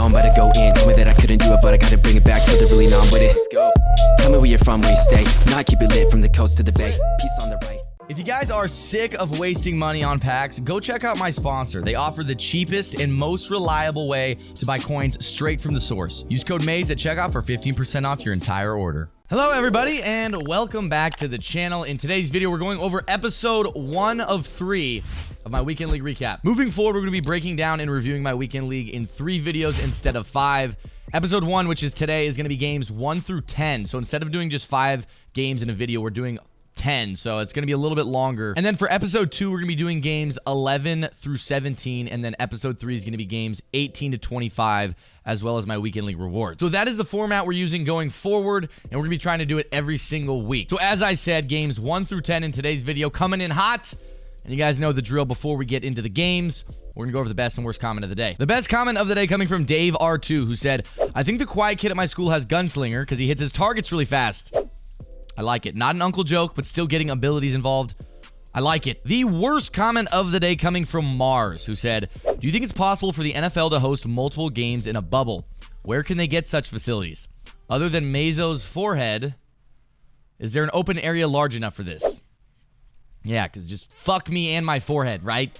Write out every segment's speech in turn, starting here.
know I'm about to go in. Told me that I couldn't do it, but I gotta bring it back, so they're really on with it. Let's go. Tell me where you're from, where you stay. Now I keep it lit from the coast to the bay. Peace on the right. If you guys are sick of wasting money on packs, go check out my sponsor. They offer the cheapest and most reliable way to buy coins straight from the source. Use code MAZE at checkout for 15% off your entire order. Hello everybody and welcome back to the channel. In today's video, we're going over episode 1 of 3 of my Weekend League recap. Moving forward, we're going to be breaking down and reviewing my Weekend League in 3 videos instead of 5. Episode 1, which is today, is going to be games 1 through 10. So instead of doing just 5 games in a video, we're doing 10, so it's going to be a little bit longer. And then for episode 2, we're going to be doing games 11 through 17, and then episode 3 is going to be games 18 to 25, as well as my Weekend League rewards. So that is the format we're using going forward, and we're going to be trying to do it every single week. So as I said, games 1 through 10 in today's video coming in hot, and you guys know the drill. Before we get into the games, we're going to go over the best and worst comment of the day. The best comment of the day coming from Dave R2, who said, "I think the quiet kid at my school has gunslinger because he hits his targets really fast." I like it. Not an uncle joke, but still getting abilities involved. I like it. The worst comment of the day coming from Mars, who said, "Do you think it's possible for the NFL to host multiple games in a bubble? Where can they get such facilities? Other than Mezo's forehead, is there an open area large enough for this?" Yeah, because just fuck me and my forehead, right?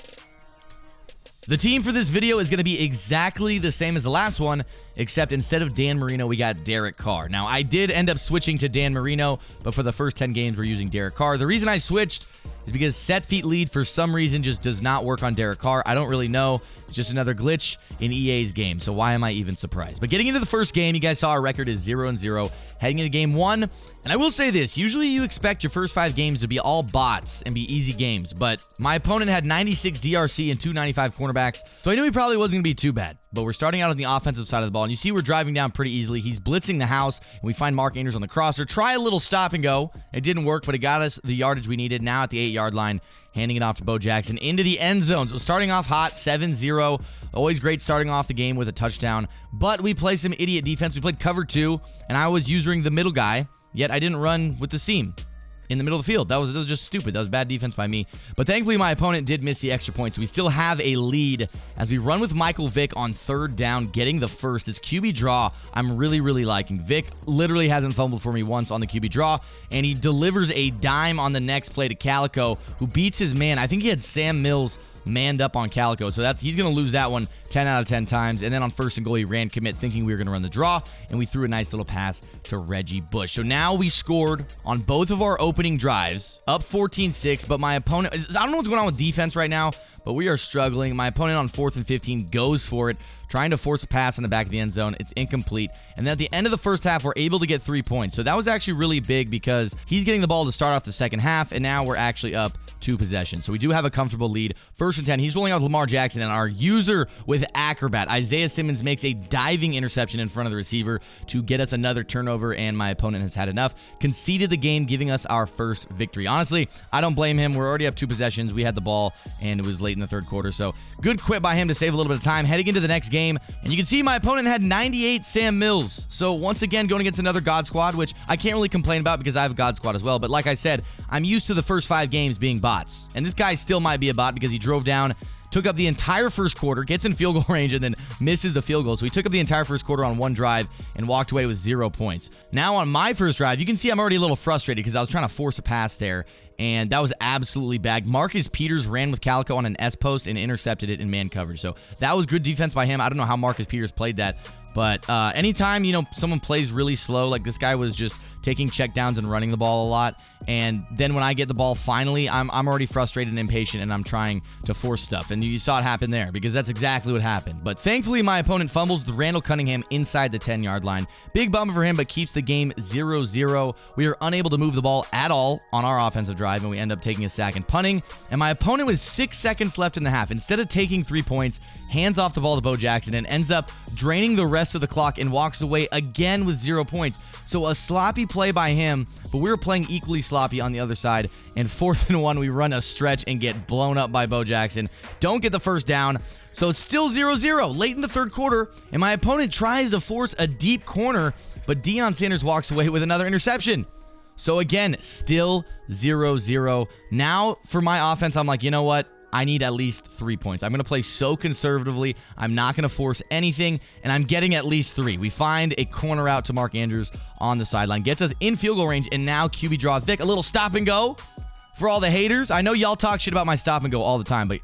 The team for this video is going to be exactly the same as the last one, except instead of Dan Marino, we got Derek Carr. Now, I did end up switching to Dan Marino, but for the first 10 games, we're using Derek Carr. The reason I switched is because set feet lead for some reason just does not work on Derek Carr. I don't really know. It's just another glitch in EA's game, so why am I even surprised? But getting into the first game, you guys saw our record is 0-0. Heading into game 1, and I will say this, usually you expect your first 5 games to be all bots and be easy games, but my opponent had 96 DRC and 295 cornerbacks, so I knew he probably wasn't going to be too bad. But we're starting out on the offensive side of the ball, and you see we're driving down pretty easily. He's blitzing the house, and we find Mark Andrews on the crosser. Try a little stop and go. It didn't work, but it got us the yardage we needed. Now at the 8-yard line, handing it off to Bo Jackson into the end zone. So starting off hot, 7-0. Always great starting off the game with a touchdown. But we played some idiot defense. We played cover 2, and I was using the middle guy, yet I didn't run with the seam in the middle of the field. That was just stupid. That was bad defense by me. But thankfully, my opponent did miss the extra point, so we still have a lead as we run with Michael Vick on 3rd down, getting the first. This QB draw, I'm really, really liking. Vick literally hasn't fumbled for me once on the QB draw, and he delivers a dime on the next play to Calico, who beats his man. I think he had Sam Mills manned up on Calico, so he's going to lose that one 10 out of 10 times. And then on 1st and goal, he ran commit thinking we were going to run the draw, and we threw a nice little pass to Reggie Bush. So now we scored on both of our opening drives, up 14-6, but my opponent, I don't know what's going on with defense right now, but we are struggling. My opponent on 4th and 15 goes for it, trying to force a pass in the back of the end zone. It's incomplete. And then at the end of the first half, we're able to get 3 points. So that was actually really big because he's getting the ball to start off the second half, and now we're actually up 2 possessions. So we do have a comfortable lead. 1st and 10, he's rolling out with Lamar Jackson, and our user with Acrobat, Isaiah Simmons, makes a diving interception in front of the receiver to get us another turnover, and my opponent has had enough. Conceded the game, giving us our first victory. Honestly, I don't blame him. We're already up 2 possessions. We had the ball, and it was late in the 3rd quarter. So good quit by him to save a little bit of time. Heading into the next game, and you can see my opponent had 98 Sam Mills. So once again, going against another God Squad, which I can't really complain about because I have a God Squad as well. But like I said, I'm used to the first 5 games being bots. And this guy still might be a bot because he drove down, took up the entire first quarter, gets in field goal range, and then misses the field goal. So he took up the entire first quarter on 1 drive and walked away with 0 points. Now on my first drive, you can see I'm already a little frustrated because I was trying to force a pass there, and that was absolutely bad. Marcus Peters ran with Calico on an S-post and intercepted it in man coverage. So that was good defense by him. I don't know how Marcus Peters played that. But anytime, someone plays really slow, like this guy was just taking checkdowns and running the ball a lot. And then when I get the ball finally, I'm already frustrated and impatient, and I'm trying to force stuff. And you saw it happen there because that's exactly what happened. But thankfully, my opponent fumbles with Randall Cunningham inside the 10-yard line. Big bummer for him, but keeps the game 0-0. We are unable to move the ball at all on our offensive drive, and we end up taking a sack and punting. And my opponent with 6 seconds left in the half, instead of taking 3 points, hands off the ball to Bo Jackson and ends up draining the rest of the clock and walks away again with 0 points. So a sloppy play by him, but we were playing equally sloppy on the other side. And 4th and 1, we run a stretch and get blown up by Bo Jackson. Don't get the first down. So it's still 0-0 late in the 3rd quarter, and my opponent tries to force a deep corner, but Deion Sanders walks away with another interception. So again, still 0-0. Now for my offense, I'm like, you know what? I need at least 3 points. I'm going to play so conservatively. I'm not going to force anything, and I'm getting at least 3. We find a corner out to Mark Andrews on the sideline. Gets us in field goal range, and now QB draw Vic. A little stop and go for all the haters. I know y'all talk shit about my stop and go all the time, but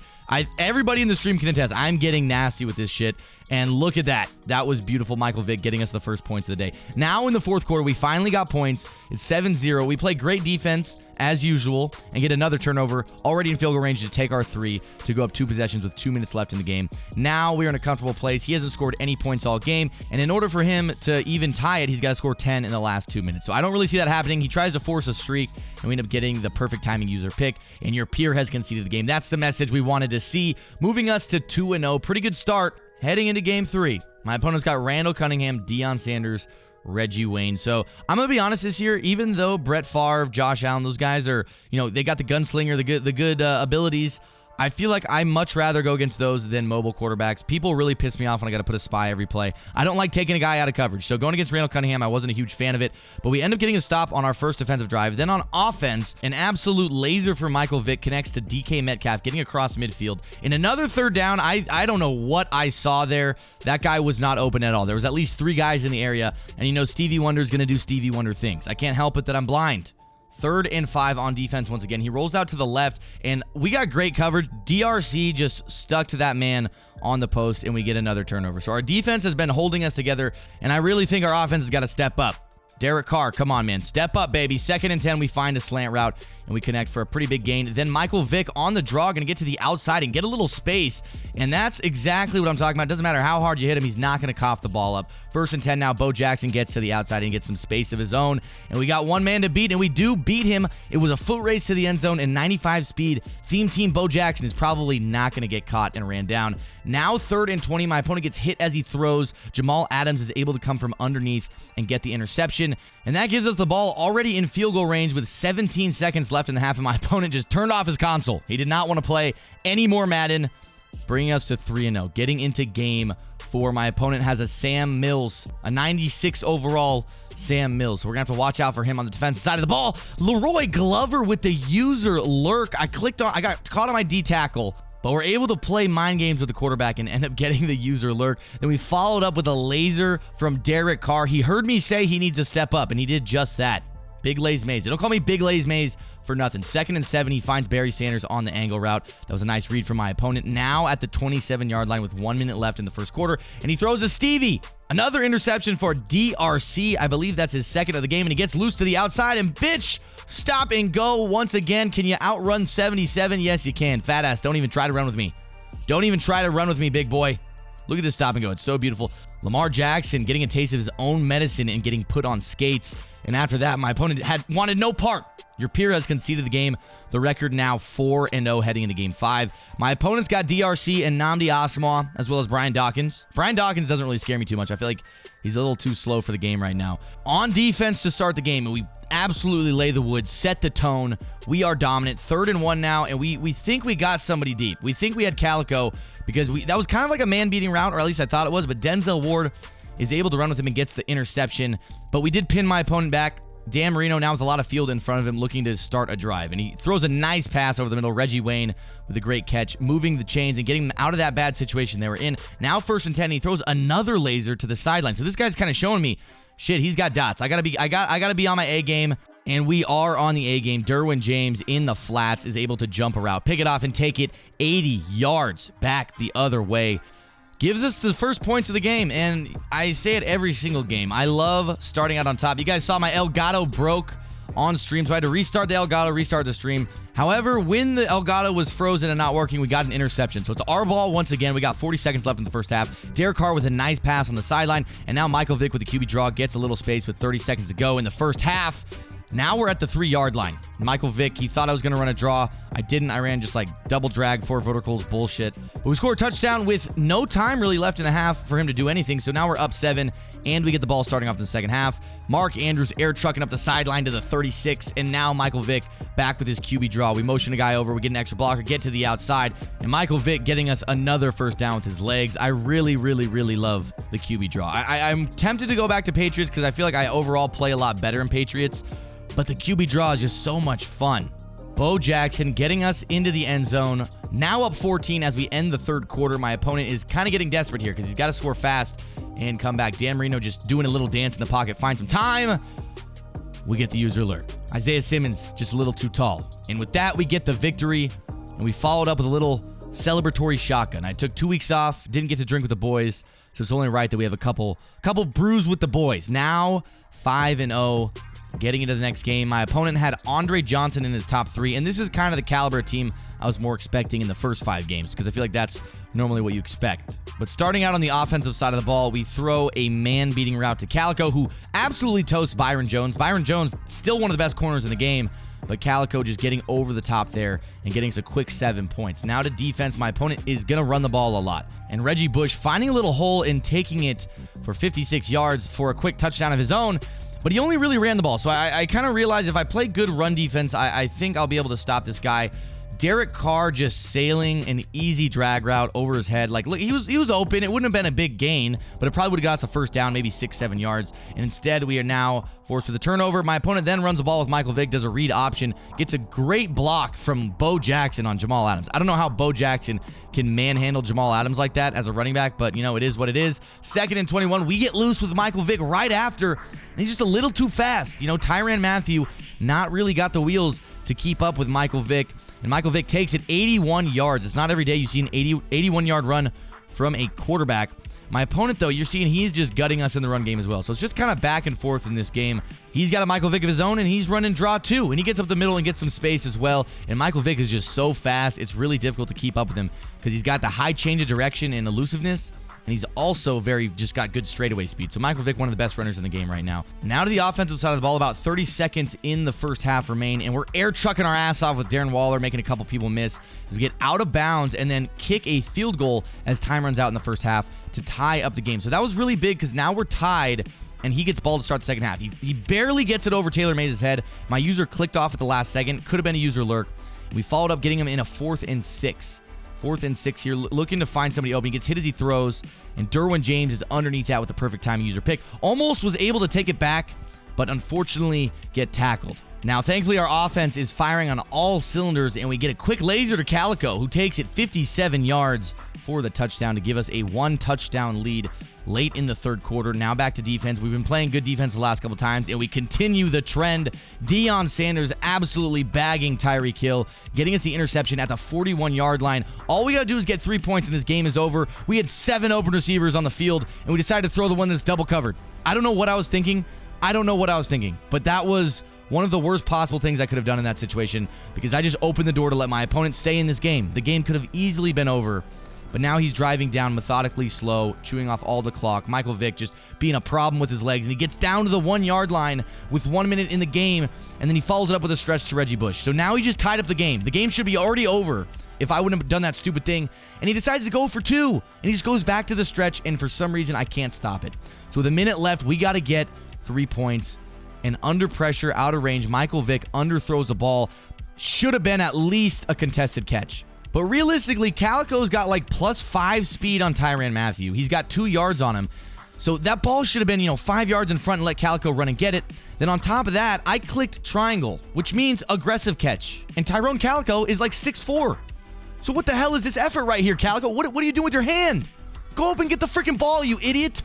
everybody in the stream can attest. I'm getting nasty with this shit. And look at that. That was beautiful. Michael Vick getting us the first points of the day. Now in the fourth quarter, we finally got points. It's 7-0. We play great defense as usual and get another turnover already in field goal range to take our 3 to go up 2 possessions with 2 minutes left in the game. Now we're in a comfortable place. He hasn't scored any points all game. And in order for him to even tie it, he's got to score 10 in the last 2 minutes. So I don't really see that happening. He tries to force a streak and we end up getting the perfect timing user pick. And your peer has conceded the game. That's the message we wanted to see. Moving us to 2-0. Pretty good start. Heading into game 3, my opponent's got Randall Cunningham, Deion Sanders, Reggie Wayne. So I'm going to be honest this year, even though Brett Favre, Josh Allen, those guys are, they got the gunslinger, the good abilities. I feel like I much rather go against those than mobile quarterbacks. People really piss me off when I got to put a spy every play. I don't like taking a guy out of coverage. So going against Randall Cunningham, I wasn't a huge fan of it. But we end up getting a stop on our first defensive drive. Then on offense, an absolute laser for Michael Vick connects to DK Metcalf, getting across midfield. In another third down, I don't know what I saw there. That guy was not open at all. There was at least 3 guys in the area. And Stevie Wonder's going to do Stevie Wonder things. I can't help it that I'm blind. 3rd and 5 on defense once again. He rolls out to the left, and we got great coverage. DRC just stuck to that man on the post, and we get another turnover. So our defense has been holding us together, and I really think our offense has got to step up. Derek Carr, come on, man. Step up, baby. 2nd and 10, we find a slant route, and we connect for a pretty big gain. Then Michael Vick on the draw, going to get to the outside and get a little space, and that's exactly what I'm talking about. It doesn't matter how hard you hit him, he's not going to cough the ball up. 1st and 10 now, Bo Jackson gets to the outside and gets some space of his own, and we got one man to beat, and we do beat him. It was a foot race to the end zone and 95 speed. Theme team Bo Jackson is probably not going to get caught and ran down. Now 3rd and 20, my opponent gets hit as he throws. Jamal Adams is able to come from underneath and get the interception, and that gives us the ball already in field goal range with 17 seconds left in the half, and my opponent just turned off his console. He did not want to play any more Madden, bringing us to 3-0. Getting into game 4, my opponent has a Sam Mills, a 96 overall Sam Mills. So we're going to have to watch out for him on the defensive side of the ball. Leroy Glover with the user lurk. I got caught on my D tackle, but we're able to play mind games with the quarterback and end up getting the user lurk. Then we followed up with a laser from Derek Carr. He heard me say he needs to step up, and he did just that. Big Lays Maze. They don't call me Big Lays Maze for nothing. 2nd and 7, he finds Barry Sanders on the angle route. That was a nice read from my opponent. Now at the 27-yard line with 1 minute left in the first quarter, and he throws a Stevie. Another interception for DRC. I believe that's his 2nd of the game, and he gets loose to the outside, and bitch, stop and go once again. Can you outrun 77? Yes, you can. Fat ass, don't even try to run with me. Don't even try to run with me, big boy. Look at this stop and go. It's so beautiful. Lamar Jackson getting a taste of his own medicine and getting put on skates. And after that, my opponent wanted no part. Your peer has conceded the game. The record now 4-0 heading into game 5. My opponent's got DRC and Nnamdi Asomugha, as well as Brian Dawkins. Brian Dawkins doesn't really scare me too much. I feel like he's a little too slow for the game right now. On defense to start the game, and we absolutely lay the wood, set the tone. We are dominant. 3rd and 1 now, and we think we got somebody deep. We think we had Calico, because that was kind of like a man-beating route, or at least I thought it was, but Denzel Ward is able to run with him and gets the interception. But we did pin my opponent back. Dan Marino now with a lot of field in front of him looking to start a drive. And he throws a nice pass over the middle. Reggie Wayne with a great catch, moving the chains and getting them out of that bad situation they were in. Now 1st and 10, he throws another laser to the sideline. So this guy's kind of showing me, shit, he's got dots. I gotta be on my A game. And we are on the A game. Derwin James in the flats is able to jump a route, pick it off, and take it 80 yards back the other way. Gives us the first points of the game, and I say it every single game. I love starting out on top. You guys saw my Elgato broke on stream, so I had to restart the Elgato, restart the stream. However, when the Elgato was frozen and not working, we got an interception. So it's our ball once again. We got 40 seconds left in the first half. Derek Carr with a nice pass on the sideline, and now Michael Vick with the QB draw gets a little space with 30 seconds to go in the first half. Now we're at the 3-yard line. Michael Vick, he thought I was going to run a draw. I didn't. I ran just like double drag, 4 verticals, bullshit. But we scored a touchdown with no time really left in a half for him to do anything. So now we're up 7, and we get the ball starting off in the second half. Mark Andrews air trucking up the sideline to the 36, and now Michael Vick back with his QB draw. We motion a guy over. We get an extra blocker, get to the outside, and Michael Vick getting us another first down with his legs. I really, really, really love the QB draw. I'm tempted to go back to Patriots because I feel like I overall play a lot better in Patriots. But the QB draw is just so much fun. Bo Jackson getting us into the end zone. Now up 14 as we end the third quarter. My opponent is kind of getting desperate here because he's got to score fast and come back. Dan Marino just doing a little dance in the pocket. Finds some time. We get the user alert. Isaiah Simmons just a little too tall. And with that, we get the victory. And we followed up with a little celebratory shotgun. I took 2 weeks off. Didn't get to drink with the boys. So it's only right that we have a couple brews with the boys. Now 5-0. Getting into the next game, my opponent had Andre Johnson in his top 3, and this is kind of the caliber of team I was more expecting in the first 5 games, because I feel like that's normally what you expect. But starting out on the offensive side of the ball, we throw a man-beating route to Calico, who absolutely toasts Byron Jones. Byron Jones, still one of the best corners in the game, but Calico just getting over the top there and getting us a quick 7 points. Now to defense, my opponent is going to run the ball a lot. And Reggie Bush finding a little hole and taking it for 56 yards for a quick touchdown of his own. But he only really ran the ball, so I kind of realized if I play good run defense, I think I'll be able to stop this guy. Derek Carr just sailing an easy drag route over his head. Like, look, he was open. It wouldn't have been a big gain, but it probably would have got us a first down, maybe 6-7 yards. And instead, we are now forced with a turnover. My opponent then runs the ball with Michael Vick, does a read option, gets a great block from Bo Jackson on Jamal Adams. I don't know how Bo Jackson can manhandle Jamal Adams like that as a running back, but, you know, it is what it is. 2nd and 21, we get loose with Michael Vick right after, and he's just a little too fast. You know, Tyrann Mathieu not really got the wheels to keep up with Michael Vick, and Michael Vick takes it 81 yards. It's not every day you see an 81-yard run from a quarterback. My opponent, though, you're seeing he's just gutting us in the run game as well. So it's just kind of back and forth in this game. He's got a Michael Vick of his own, and he's running draw too. And he gets up the middle and gets some space as well. And Michael Vick is just so fast, it's really difficult to keep up with him because he's got the high change of direction and elusiveness. And he's also just got good straightaway speed. So Michael Vick, one of the best runners in the game right now. Now to the offensive side of the ball, about 30 seconds in the first half remain, and we're air trucking our ass off with Darren Waller, making a couple people miss as we get out of bounds and then kick a field goal as time runs out in the first half to tie up the game. So that was really big because now we're tied, and he gets ball to start the second half. He barely gets it over Taylor Mays' head. My user clicked off at the last second. Could have been a user lurk. We followed up getting him in a 4th and 6. 4th and 6 here, looking to find somebody open. He gets hit as he throws, and Derwin James is underneath that with the perfect time user pick. Almost was able to take it back, but unfortunately get tackled. Now, thankfully, our offense is firing on all cylinders, and we get a quick laser to Calico, who takes it 57 yards for the touchdown to give us a 1-touchdown lead late in the third quarter. Now back to defense. We've been playing good defense the last couple times, and we continue the trend. Deion Sanders absolutely bagging Tyreek Hill, getting us the interception at the 41-yard line. All we got to do is get 3 points, and this game is over. We had 7 open receivers on the field, and we decided to throw the one that's double covered. I don't know what I was thinking. But that was one of the worst possible things I could have done in that situation because I just opened the door to let my opponent stay in this game. The game could have easily been over, but now he's driving down methodically slow, chewing off all the clock. Michael Vick just being a problem with his legs, and he gets down to the 1-yard line with 1 minute in the game, and then he follows it up with a stretch to Reggie Bush. So now he just tied up the game. The game should be already over if I wouldn't have done that stupid thing, and he decides to go for 2, and he just goes back to the stretch, and for some reason, I can't stop it. So with a minute left, we got to get 3 points. And under pressure, out of range, Michael Vick underthrows the ball. Should have been at least a contested catch. But realistically, Calico's got like +5 speed on Tyrann Mathieu. He's got 2 yards on him. So that ball should have been, 5 yards in front and let Calico run and get it. Then on top of that, I clicked triangle, which means aggressive catch. And Tyrone Calico is like 6'4". So what the hell is this effort right here, Calico? What are you doing with your hand? Go up and get the freaking ball, you idiot.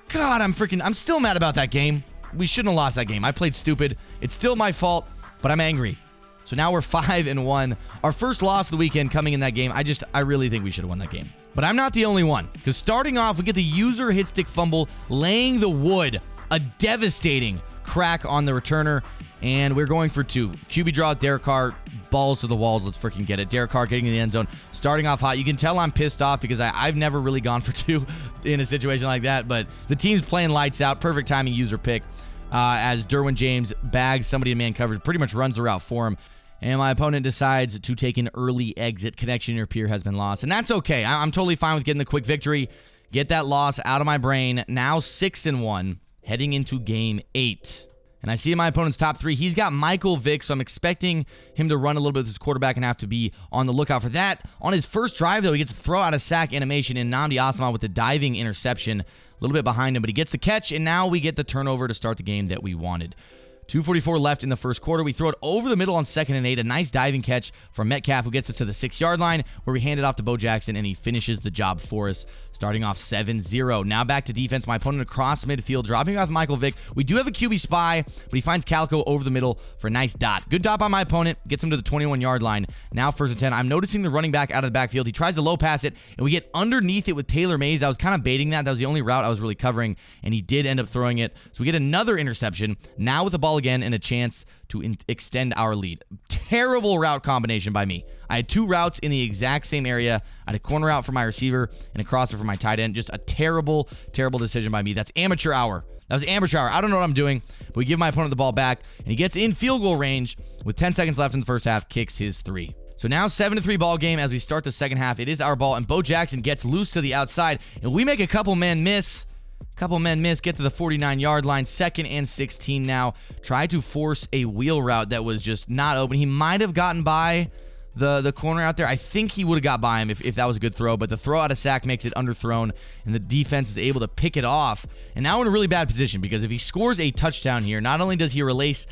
God, I'm still mad about that game. We shouldn't have lost that game. I played stupid. It's still my fault, but I'm angry. So now we're 5-1. Our first loss of the weekend coming in that game. I really think we should have won that game. But I'm not the only one. Because starting off, we get the user hit stick fumble, laying the wood. A devastating crack on the returner. And we're going for 2. QB draw, Derek Carr, balls to the walls. Let's freaking get it. Derek Carr getting in the end zone. Starting off hot. You can tell I'm pissed off because I've never really gone for 2 in a situation like that. But the team's playing lights out. Perfect timing user pick. As Derwin James bags somebody in man coverage, pretty much runs the route for him. And my opponent decides to take an early exit. Connection interfere has been lost. And that's okay. I'm totally fine with getting the quick victory. Get that loss out of my brain. Now 6-1, heading into game 8. And I see in my opponent's top 3, he's got Michael Vick, so I'm expecting him to run a little bit with his quarterback and have to be on the lookout for that. On his first drive, though, he gets to throw out a sack animation in Nnamdi Asomugha with the diving interception. A little bit behind him, but he gets the catch, and now we get the turnover to start the game that we wanted. 2:44 left in the first quarter. We throw it over the middle on 2nd and 8. A nice diving catch from Metcalf, who gets us to the 6-yard line, where we hand it off to Bo Jackson, and he finishes the job for us, starting off 7-0. Now back to defense. My opponent across midfield, dropping off Michael Vick. We do have a QB spy, but he finds Calico over the middle for a nice dot. Good dot by my opponent. Gets him to the 21-yard line. Now 1st and 10. I'm noticing the running back out of the backfield. He tries to low pass it, and we get underneath it with Taylor Mays. I was kind of baiting that. That was the only route I was really covering, and he did end up throwing it. So we get another interception. Now with the ball again and a chance to extend our lead. Terrible route combination by me. I had 2 routes in the exact same area. I had a corner route for my receiver and a crosser for my tight end. Just a terrible, terrible decision by me. That's amateur hour. That was amateur hour. I don't know what I'm doing, but we give my opponent the ball back, and he gets in field goal range with 10 seconds left in the first half, kicks his 3. So now 7-3 ball game as we start the second half. It is our ball, and Bo Jackson gets loose to the outside, and we make a couple men miss, get to the 49-yard line. 2nd and 16 now. Try to force a wheel route that was just not open. He might have gotten by the corner out there. I think he would have got by him if that was a good throw, but the throw out of sack makes it underthrown, and the defense is able to pick it off. And now we're in a really bad position, because if he scores a touchdown here, not only does he erase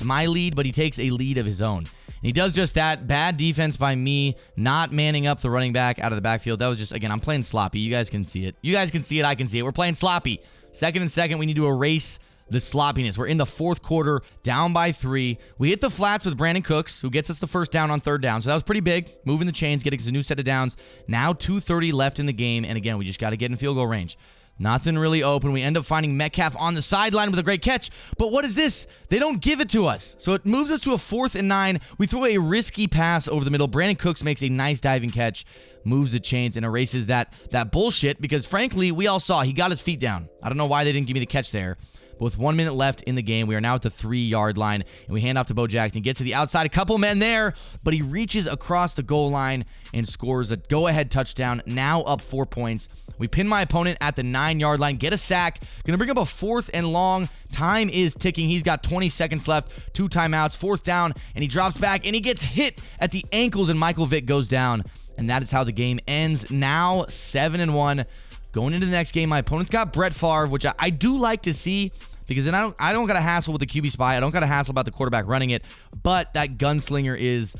my lead, but he takes a lead of his own. And he does just that. Bad defense by me, not manning up the running back out of the backfield. That was just, again, I'm playing sloppy. You guys can see it. I can see it. We're playing sloppy. 2nd and 2. We need to erase the sloppiness. We're in the 4th quarter, down by 3. We hit the flats with Brandon Cooks, who gets us the first down on 3rd down. So that was pretty big. Moving the chains, getting us a new set of downs. Now 2:30 left in the game. And again, we just got to get in field goal range. Nothing really open. We end up finding Metcalf on the sideline with a great catch. But what is this? They don't give it to us. So it moves us to a 4th and 9. We throw a risky pass over the middle. Brandon Cooks makes a nice diving catch, moves the chains, and erases that bullshit, because frankly, we all saw he got his feet down. I don't know why they didn't give me the catch there. But with 1 minute left in the game, we are now at the 3-yard line, and we hand off to Bo Jackson. He gets to the outside, a couple men there, but he reaches across the goal line and scores a go-ahead touchdown, now up 4 points. We pin my opponent at the 9-yard line, get a sack. Gonna bring up a 4th and long. Time is ticking. He's got 20 seconds left, 2 timeouts, 4th down, and he drops back, and he gets hit at the ankles, and Michael Vick goes down. And that is how the game ends. Now 7-1. Going into the next game, my opponent's got Brett Favre, which I do like to see, because then I don't got to hassle with the QB spy. I don't got to hassle about the quarterback running it. But that gunslinger is,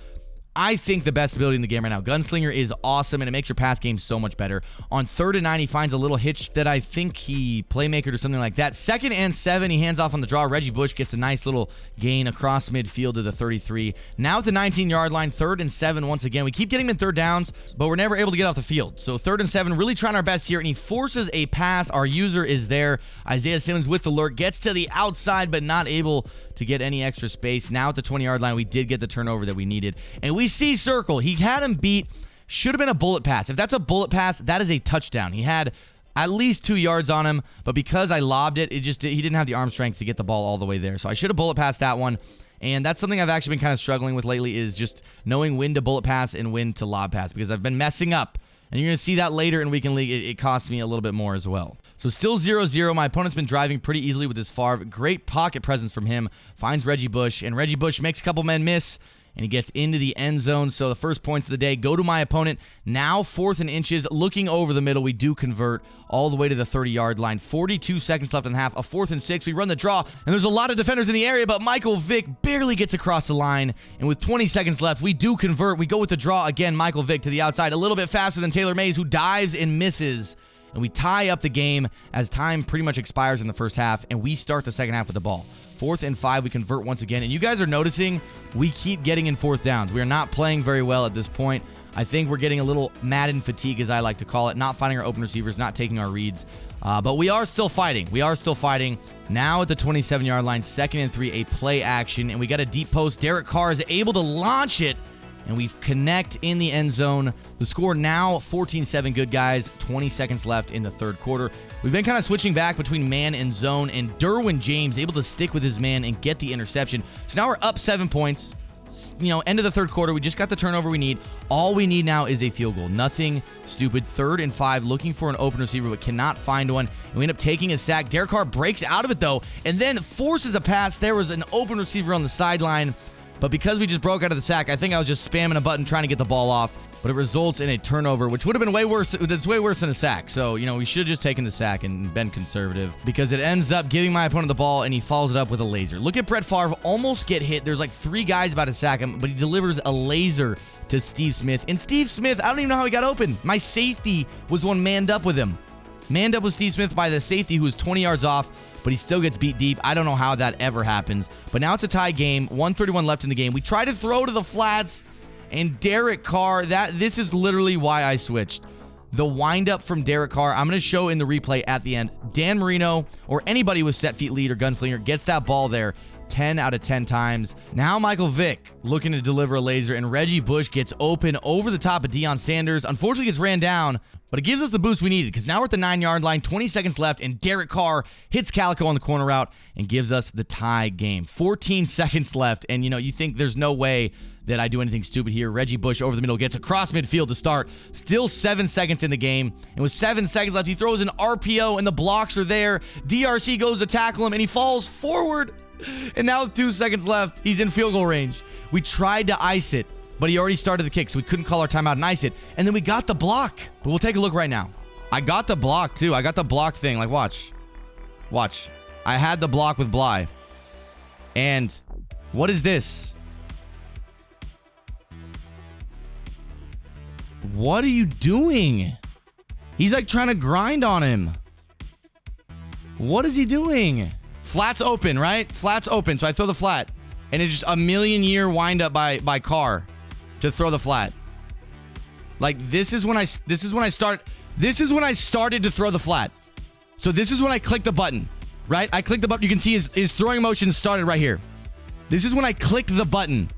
I think, the best ability in the game right now. Gunslinger is awesome, and it makes your pass game so much better. On 3rd and 9, he finds a little hitch that I think he playmakered or something like that. 2nd and 7, he hands off on the draw. Reggie Bush gets a nice little gain across midfield to the 33. Now at the 19-yard line, 3rd and 7 once again. We keep getting him in 3rd downs, but we're never able to get off the field. So 3rd and 7, really trying our best here, and he forces a pass. Our user is there. Isaiah Simmons with the lurk, gets to the outside, but not able to get any extra space. Now at the 20-yard line, we did get the turnover that we needed, and we see circle. He had him beat. Should have been a bullet pass. If that's a bullet pass, that is a touchdown. He had at least 2 yards on him, but because I lobbed it, he didn't have the arm strength to get the ball all the way there. So I should have bullet passed that one. And that's something I've actually been kind of struggling with lately, is just knowing when to bullet pass and when to lob pass, because I've been messing up. And you're going to see that later in Weekend League. It costs me a little bit more as well. So still 0-0. My opponent's been driving pretty easily with his Favre. Great pocket presence from him. Finds Reggie Bush, and Reggie Bush makes a couple men miss, and he gets into the end zone. So the first points of the day go to my opponent. Now 4th and inches, looking over the middle. We do convert all the way to the 30-yard line. 42 seconds left in the half. A 4th and 6. We run the draw, and there's a lot of defenders in the area, but Michael Vick barely gets across the line. And with 20 seconds left, we do convert. We go with the draw again. Michael Vick to the outside, a little bit faster than Taylor Mays, who dives and misses. And we tie up the game as time pretty much expires in the first half, and we start the second half with the ball. 4th and 5, we convert once again. And you guys are noticing we keep getting in 4th downs. We are not playing very well at this point. I think we're getting a little Madden fatigue, as I like to call it, not finding our open receivers, not taking our reads. But we are still fighting. Now at the 27-yard line, 2nd and 3, a play action. And we got a deep post. Derek Carr is able to launch it, and we connect in the end zone. The score now 14-7, good guys. 20 seconds left in the 3rd quarter. We've been kind of switching back between man and zone, and Derwin James able to stick with his man and get the interception. So now we're up 7 points. End of the 3rd quarter. We just got the turnover we need. All we need now is a field goal. Nothing stupid. 3rd and 5, looking for an open receiver, but cannot find one. And we end up taking a sack. Derek Carr breaks out of it, though, and then forces a pass. There was an open receiver on the sideline, but because we just broke out of the sack, I think I was just spamming a button trying to get the ball off. but it results in a turnover, which would have been way worse. That's way worse than a sack. So, you know, we should have just taken the sack and been conservative, because it ends up giving my opponent the ball and he follows it up with a laser. Look at Brett Favre almost get hit. There's like 3 guys about to sack him, but he delivers a laser to Steve Smith. And Steve Smith, I don't even know how he got open. My safety was one manned up with him. Manned up with Steve Smith by the safety who was 20 yards off, but he still gets beat deep. I don't know how that ever happens. But now it's a tie game. 1:31 left in the game. We try to throw to the flats, and Derek Carr, this is literally why I switched. The windup from Derek Carr, I'm going to show in the replay at the end. Dan Marino or anybody with set feet lead or gunslinger gets that ball there 10 out of 10 times. Now Michael Vick looking to deliver a laser, and Reggie Bush gets open over the top of Deion Sanders. Unfortunately gets ran down, but it gives us the boost we needed, because now we're at the 9-yard line, 20 seconds left, and Derek Carr hits Calico on the corner route and gives us the tie game. 14 seconds left, and you know, you think there's no way that I do anything stupid here. Reggie Bush over the middle gets across midfield to start. Still 7 seconds in the game, and with 7 seconds left, he throws an RPO, and the blocks are there. DRC goes to tackle him, and he falls forward. And now with 2 seconds left, he's in field goal range. We tried to ice it, but he already started the kick, so we couldn't call our timeout and ice it. And then we got the block. But we'll take a look right now. I got the block, too. I got the block thing. Like, watch. Watch. I had the block with Bly. And what is this? What are you doing? He's like trying to grind on him. What is he doing? Flat's open, right? Flat's open, so I throw the flat. And it's just a million-year windup by Carr to throw the flat. Like, this is when I started to throw the flat. So this is when I click the button, right? I click the button. You can see his throwing motion started right here. This is when I clicked the button.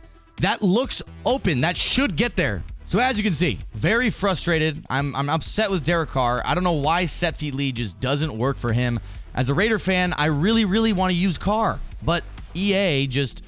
That looks open. That should get there. So as you can see, very frustrated. I'm upset with Derek Carr. I don't know why set feet lead just doesn't work for him. As a Raider fan, I really, really want to use Carr, but EA just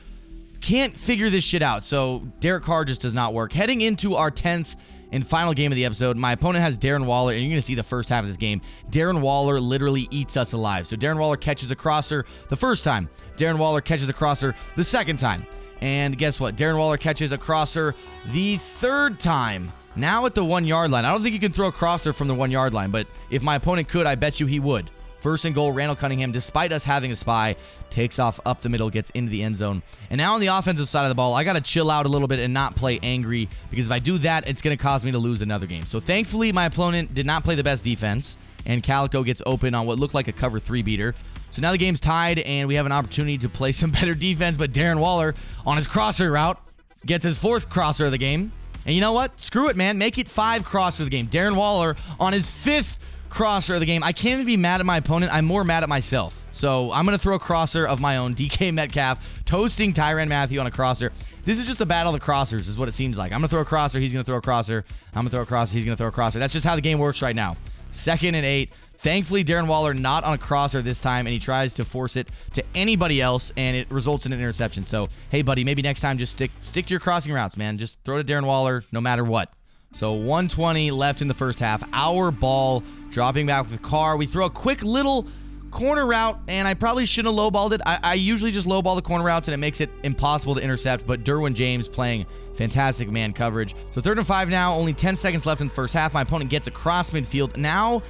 can't figure this shit out. So Derek Carr just does not work. Heading into our 10th and final game of the episode, my opponent has Darren Waller, and you're going to see the first half of this game. Darren Waller literally eats us alive. So Darren Waller catches a crosser the first time. Darren Waller catches a crosser the second time. And guess what? Darren Waller catches a crosser the third time. Now at the 1-yard line. I don't think you can throw a crosser from the 1-yard line, but if my opponent could, I bet you he would. First and goal, Randall Cunningham, despite us having a spy, takes off up the middle, gets into the end zone. And now on the offensive side of the ball, I got to chill out a little bit and not play angry, because if I do that, it's going to cause me to lose another game. So thankfully, my opponent did not play the best defense, and Calico gets open on what looked like a cover 3 beater. So now the game's tied, and we have an opportunity to play some better defense, but Darren Waller, on his crosser route, gets his 4th crosser of the game. And you know what? Screw it, man. Make it 5 crosser of the game. Darren Waller on his 5th crosser of the game. I can't even be mad at my opponent. I'm more mad at myself. So I'm going to throw a crosser of my own. DK Metcalf toasting Tyrann Mathieu on a crosser. This is just a battle of the crossers is what it seems like. I'm going to throw a crosser. He's going to throw a crosser. I'm going to throw a crosser. He's going to throw a crosser. That's just how the game works right now. 2nd and 8. Thankfully, Darren Waller not on a crosser this time, and he tries to force it to anybody else, and it results in an interception. So, hey, buddy, maybe next time just stick to your crossing routes, man. Just throw to Darren Waller no matter what. So 1:20 left in the first half. Our ball dropping back with Carr. We throw a quick little corner route, and I probably shouldn't have lowballed it. I usually just lowball the corner routes, and it makes it impossible to intercept, but Derwin James playing fantastic man coverage. So 3rd and 5 now, only 10 seconds left in the first half. My opponent gets across midfield. Now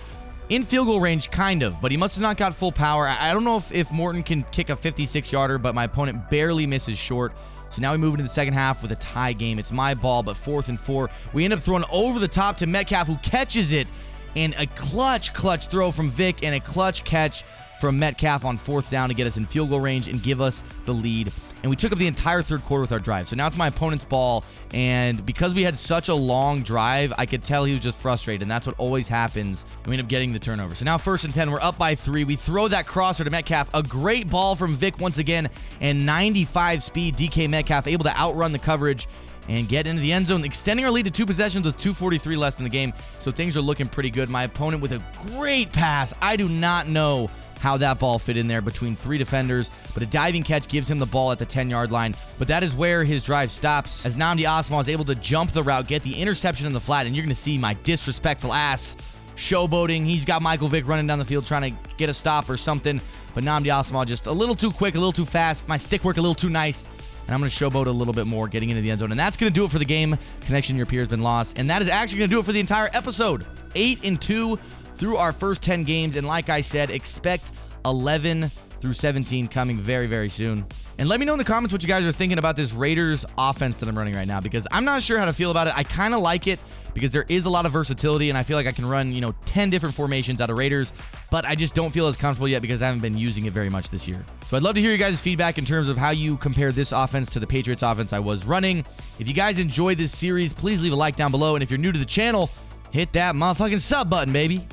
in field goal range, kind of, but he must have not got full power. I don't know if Morton can kick a 56-yarder, but my opponent barely misses short. So now we move into the second half with a tie game. It's my ball, but 4th and 4. We end up throwing over the top to Metcalf, who catches it, and a clutch throw from Vic, and a clutch catch from Metcalf on 4th down to get us in field goal range and give us the lead. And we took up the entire 3rd quarter with our drive. So now it's my opponent's ball, and because we had such a long drive, I could tell he was just frustrated, and that's what always happens. We end up getting the turnover. So now 1st and 10, we're up by 3. We throw that crosser to Metcalf. A great ball from Vic once again, and 95 speed DK Metcalf able to outrun the coverage and get into the end zone, extending our lead to 2 possessions with 2:43 left in the game. So things are looking pretty good. My opponent with a great pass. I do not know how that ball fit in there between 3 defenders, but a diving catch gives him the ball at the 10-yard line. But that is where his drive stops, as Nnamdi Asomugha is able to jump the route, get the interception in the flat, and you're going to see my disrespectful ass showboating. He's got Michael Vick running down the field trying to get a stop or something, but Nnamdi Asomugha just a little too quick, a little too fast. My stick work a little too nice. and I'm going to showboat a little bit more getting into the end zone. And that's going to do it for the game. Connection to your peer has been lost. And that is actually going to do it for the entire episode. 8-2 through our first 10 games. And like I said, expect 11 through 17 coming very, very soon. And let me know in the comments what you guys are thinking about this Raiders offense that I'm running right now, because I'm not sure how to feel about it. I kind of like it because there is a lot of versatility, and I feel like I can run, 10 different formations out of Raiders, but I just don't feel as comfortable yet because I haven't been using it very much this year. So I'd love to hear you guys' feedback in terms of how you compare this offense to the Patriots offense I was running. If you guys enjoyed this series, please leave a like down below, and if you're new to the channel, hit that motherfucking sub button, baby.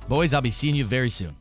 Boys, I'll be seeing you very soon.